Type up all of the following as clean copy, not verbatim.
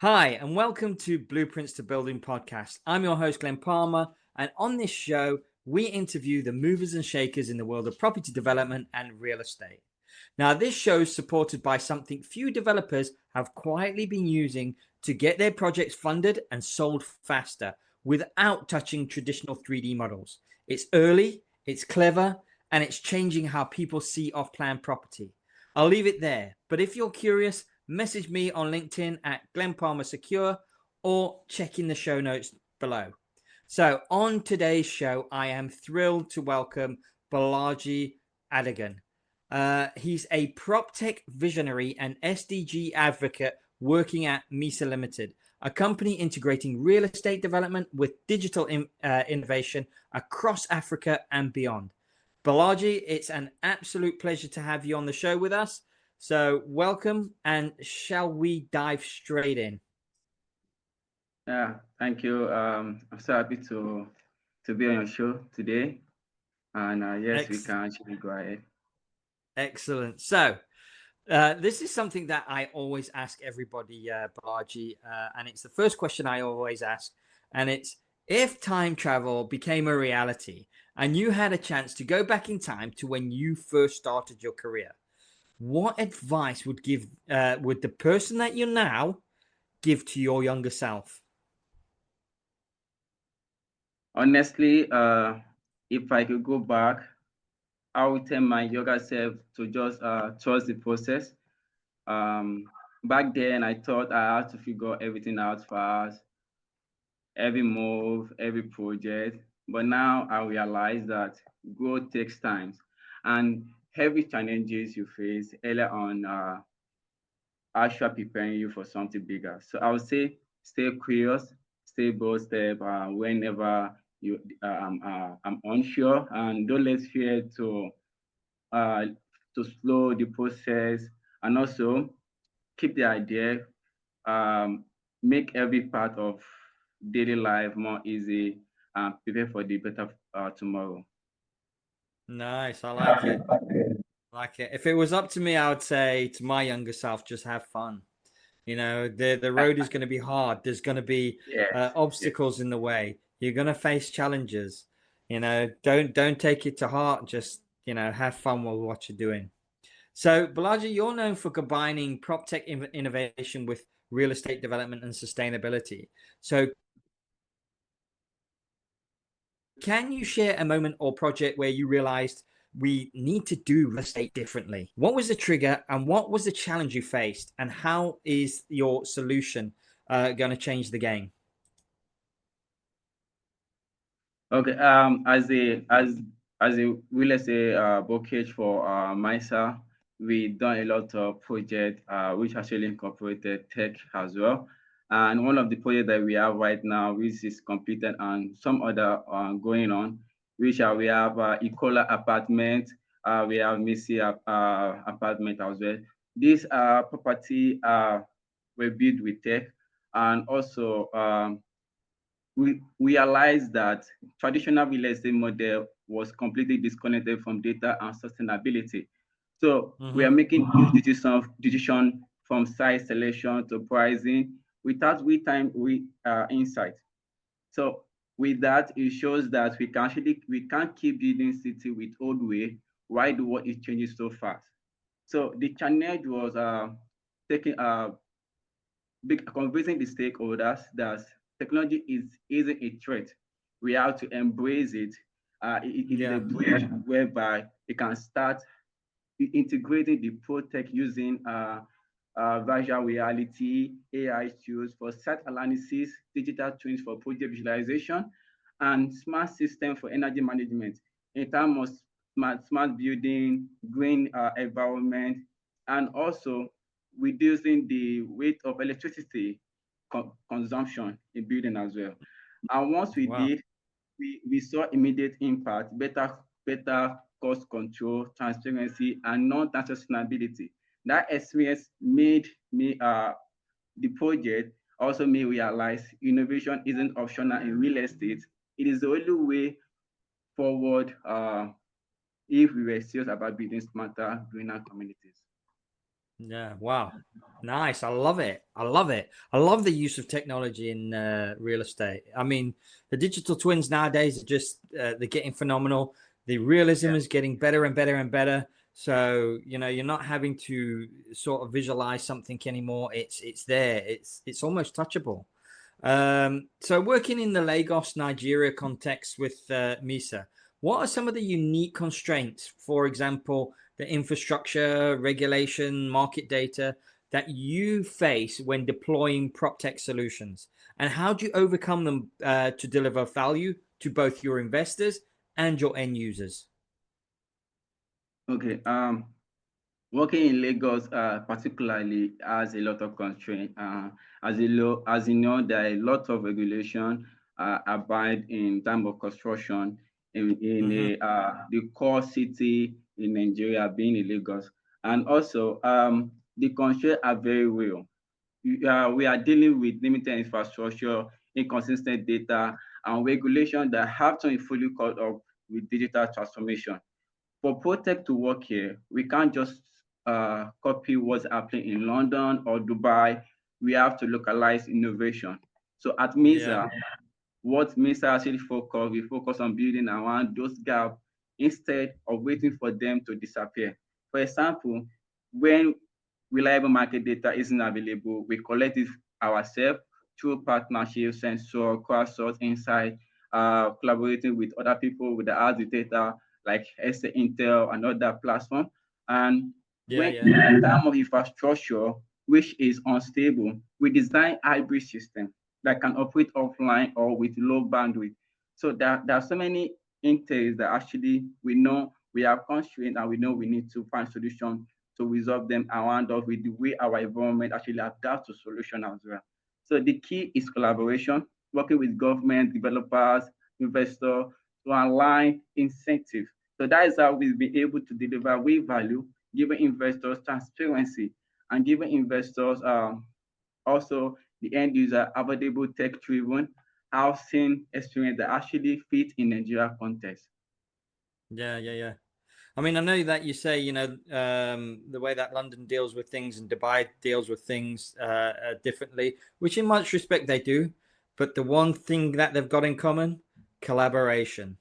Hi, and welcome to Blueprints to Building podcast. I'm your host, Glen Palmer, and on this show, we interview the movers and shakers in the world of property development and real estate. Now, this show is supported by something few developers have quietly been using to get their projects funded and sold faster without touching traditional 3D models. It's early, it's clever, and it's changing how people see off plan property. I'll leave it there, but if you're curious, message me on LinkedIn at Glen Palmer Secure or check in the show notes below. So, on today's show, I am thrilled to welcome Bolaji Adigun. He's a PropTech visionary and SDG advocate working at Misa Limited, a company integrating real estate development with digital innovation across Africa and beyond. Bolaji, it's an absolute pleasure to have you on the show with us. So welcome, and shall we dive straight in? Yeah, thank you. I'm so happy to be on your show today, and yes, we can actually go ahead. Excellent. So this is something that I always ask everybody, Bolaji, and it's the first question I always ask, and it's if time travel became a reality and you had a chance to go back in time to when you first started your career, what advice would the person that you're now give to your younger self? Honestly, if I could go back, I would tell my younger self to just trust the process. Um, Back then, I thought I had to figure everything out fast, every move, every project. But now I realize that growth takes time, and heavy challenges you face earlier on actually preparing you for something bigger. So I would say stay curious, stay bold step whenever I'm unsure, and don't let fear uh, to slow the process, and also keep the idea, um, make every part of daily life more easy, and prepare for the better tomorrow. Nice, I like it. Like it. If it was up to me, I would say to my younger self, just have fun. You know, the road is going to be hard. There's going to be Yes, yes. obstacles in the way. You're going to face challenges. You know, don't take it to heart. Just have fun with what you're doing. So, Balaji, you're known for combining prop tech innovation with real estate development and sustainability. So, can you share a moment or project where you realized we need to do real estate differently? What was the trigger and what was the challenge you faced? And how is your solution going to change the game? Okay. As a real estate brokerage for Misa, we done a lot of projects which actually incorporated tech as well. And one of the projects that we have right now, which is completed, and some other going on, which we have Ecola apartment, we have Misa apartment as well. These property were built with tech, and also we realized that traditional real estate model was completely disconnected from data and sustainability. So we are Mm-hmm. making huge decision from site selection to pricing without real-time insight. So with that, it shows that we can't keep building city with old way. Why do what is changing so fast? So the challenge was taking convincing the stakeholders that technology isn't a threat. We have to embrace it. It is a Yeah. bridge whereby it can start integrating the PropTech using virtual reality, AI tools for site analysis, digital twins for project visualization, and smart system for energy management in terms of smart building, green environment, and also reducing the weight of electricity consumption in building as well. And once we Wow. did, we saw immediate impact, better cost control, transparency, and non-tax sustainability. That experience made me the project also made me realize innovation isn't optional in real estate. It is the only way forward if we were serious about building smarter, greener communities. Yeah. Wow. Nice. I love it. I love it. I love the use of technology in real estate. I mean, the digital twins nowadays are just they're getting phenomenal. The realism Yeah. is getting better and better and better. So, you're not having to sort of visualize something anymore. It's there. It's almost touchable. So working in the Lagos, Nigeria context with Misa, what are some of the unique constraints, for example, the infrastructure, regulation, market data that you face when deploying PropTech solutions? And how do you overcome them to deliver value to both your investors and your end users? Okay. Working in Lagos, particularly, has a lot of constraint. As you know, there are a lot of regulation abide in terms of construction in Mm-hmm. the core city in Nigeria, being in Lagos, and also the constraints are very real. We are dealing with limited infrastructure, inconsistent data, and regulation that have to be fully caught up with digital transformation. For PropTech to work here, we can't just copy what's happening in London or Dubai. We have to localize innovation. So at Yeah, Misa, what Misa actually focus, we focus on building around those gaps instead of waiting for them to disappear. For example, when reliable market data isn't available, we collect it ourselves through partnerships, sensor, crowdsource insight, collaborating with other people with the has the data like SA Intel and other platform. And yeah, when yeah, in terms of infrastructure, which is unstable, we design hybrid system that can operate offline or with low bandwidth. So there are so many intels that actually we know we are constrained and we know we need to find solution to resolve them around us with the way our environment actually adapts to solution as well. So the key is collaboration, working with government, developers, investors to align incentives. So that is how we'll be able to deliver real value, giving investors transparency and giving investors also the end user affordable tech-driven housing experience that actually fit in Nigeria context. yeah, yeah, yeah. I mean, I know that you say, the way that London deals with things and Dubai deals with things differently, which in much respect they do. But the one thing that they've got in common, collaboration.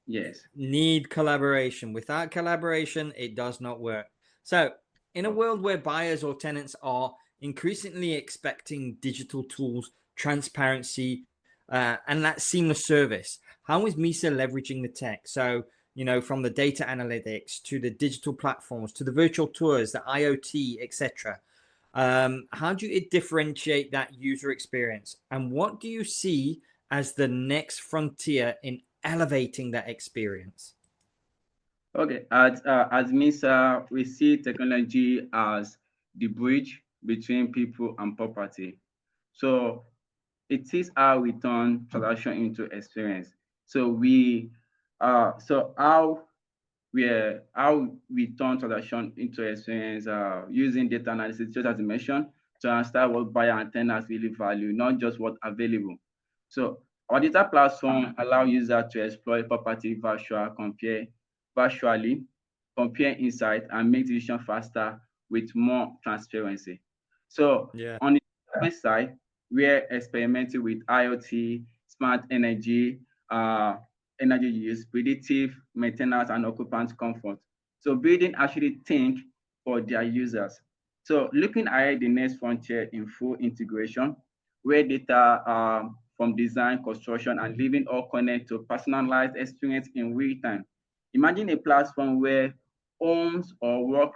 Yes. Need collaboration. Without collaboration, it does not work. So, in a world where buyers or tenants are increasingly expecting digital tools, transparency, and that seamless service, how is Misa leveraging the tech? So, from the data analytics to the digital platforms to the virtual tours, the IoT, etc. How do you differentiate that user experience? And what do you see as the next frontier in elevating that experience? Okay. As Misa, we see technology as the bridge between people and property. So it is how we turn transaction into experience. So how we turn transaction into experience using data analysis, just as you mentioned, to understand what buyer and tenants really value, not just what available. So our data platform allow users to explore property virtually, compare insight, and make decision faster with more transparency. So Yeah. on the service side, we're experimenting with IoT, smart energy use, predictive maintenance, and occupant comfort. So building actually think for their users. So looking ahead the next frontier in full integration, where data from design, construction, and living all connect to personalized experience in real time. Imagine a platform where homes or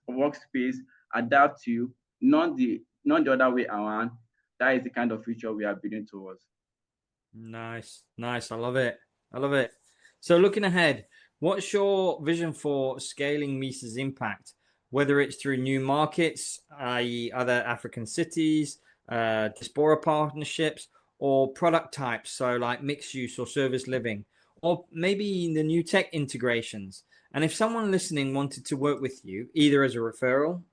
workspace adapt to you, not the other way around. That is the kind of future we are building towards. Nice, nice. I love it. I love it. So, looking ahead, what's your vision for scaling Misa's impact, whether it's through new markets, i.e., other African cities, diaspora partnerships, or product types, so like mixed use or service living, or maybe the new tech integrations? And if someone listening wanted to work with you, either as a referral,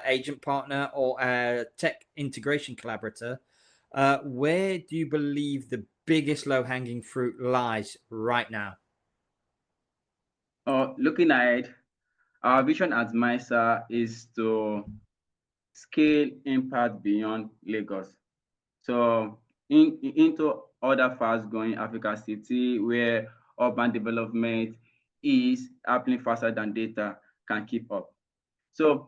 agent partner, or a tech integration collaborator, where do you believe the biggest low hanging fruit lies right now? Looking ahead, our vision at MISA is to scale impact beyond Lagos. So into other fast-growing Africa city where urban development is happening faster than data can keep up. So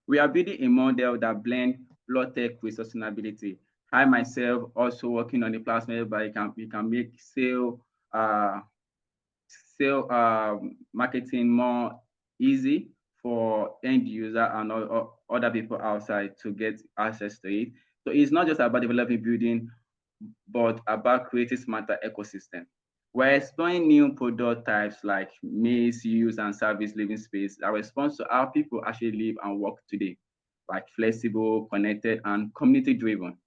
we are building a model that blends low tech with sustainability. I myself also working on a platform whereby you can make uh, sale marketing more easy for end user and other people outside to get access to it. So it's not just about developing building, but about creating smarter ecosystem. We're exploring new product types like maze, use, and service living space that responds to how people actually live and work today, like flexible, connected, and community driven.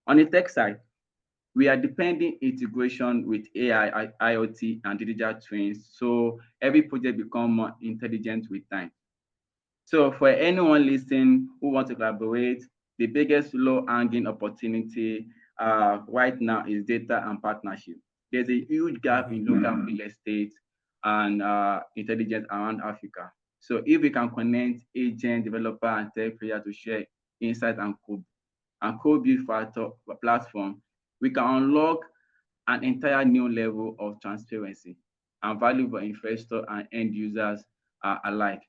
On the tech side, we are depending integration with AI, IoT, and digital twins, so every project become more intelligent with time. So for anyone listening who wants to collaborate, the biggest low-hanging opportunity right now is data and partnership. There's a huge gap in local real estate and intelligence around Africa. So if we can connect agent, developer, and tech players to share insights and co-build platform, we can unlock an entire new level of transparency and value for investors and end users alike.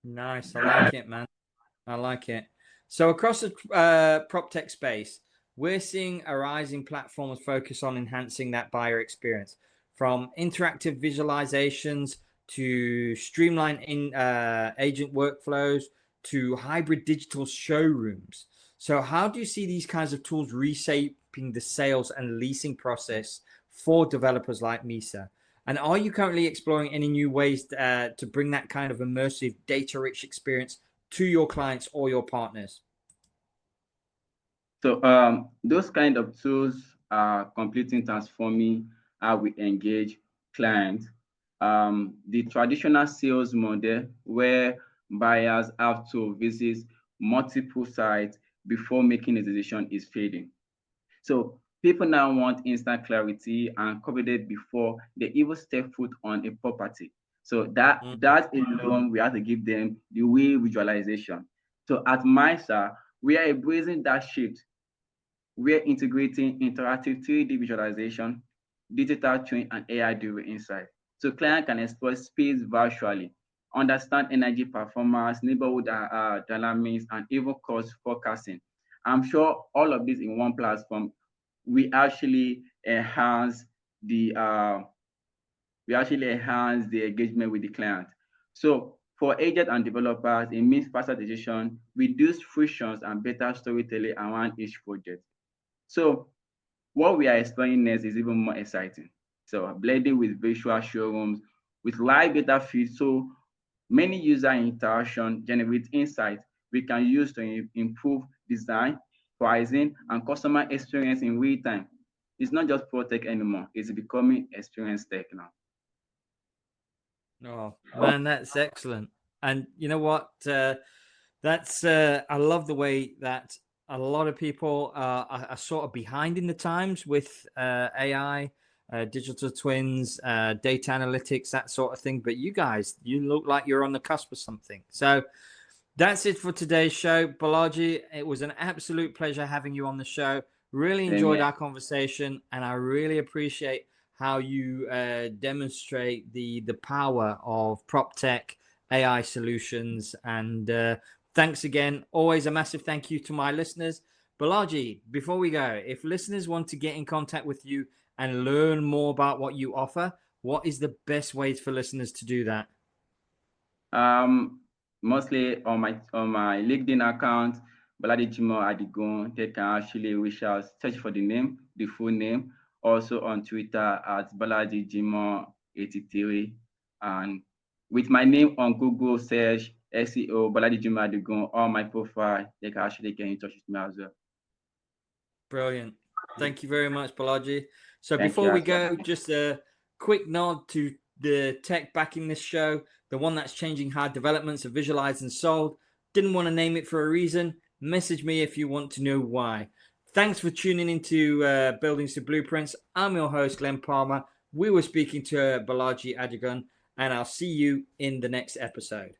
Nice. I like it, man. I like it. So across the prop tech space, we're seeing a rising platforms focus on enhancing that buyer experience, from interactive visualizations to streamline in agent workflows to hybrid digital showrooms. So how do you see these kinds of tools reshaping the sales and leasing process for developers like Misa? And are you currently exploring any new ways to bring that kind of immersive, data-rich experience to your clients or your partners? So those kind of tools are completely transforming how we engage clients. The traditional sales model where buyers have to visit multiple sites before making a decision is fading. So people now want instant clarity and confidence before they even step foot on a property. So that alone, we have to give them the way visualization. So at Misa, we are embracing that shift. We're integrating interactive 3D visualization, digital twin, and AI-driven insight. So client can explore space virtually, understand energy performance, neighborhood dynamics, and even cost forecasting. I'm sure all of this in one platform, we actually enhance the engagement with the client. So for agents and developers, it means faster decision, reduced frictions, and better storytelling around each project. So what we are exploring next is even more exciting. So blending with virtual showrooms, with live data feeds, so many user interaction generate insights we can use to improve design, pricing, and customer experience in real time. It's not just PropTech anymore, it's becoming experience tech now. Oh man, that's excellent. And you know what? That's I love the way that a lot of people are sort of behind in the times with AI, digital twins, data analytics, that sort of thing. But you guys, you look like you're on the cusp of something. So that's it for today's show. Bolaji, it was an absolute pleasure having you on the show. Really enjoyed our conversation, and I really appreciate how you demonstrate the power of PropTech AI solutions. And thanks again. Always a massive thank you to my listeners. Bolaji, before we go, if listeners want to get in contact with you and learn more about what you offer, what is the best way for listeners to do that? Mostly on my LinkedIn account, Bolaji Adigun. They can actually reach out, search for the full name. Also on Twitter at Bolaji 83, and with my name on Google search SEO Bolaji Adigun on my profile, they can actually get in touch with me as well. Brilliant. Thank you very much, Bolaji. So Thank before you we as well. go, just a quick nod to the tech backing this show, the one that's changing how developments are visualized and sold. Didn't want to name it for a reason. Message me if you want to know why. Thanks for tuning into Buildings to Blueprints. I'm your host, Glen Palmer. We were speaking to Bolaji Adigun, and I'll see you in the next episode.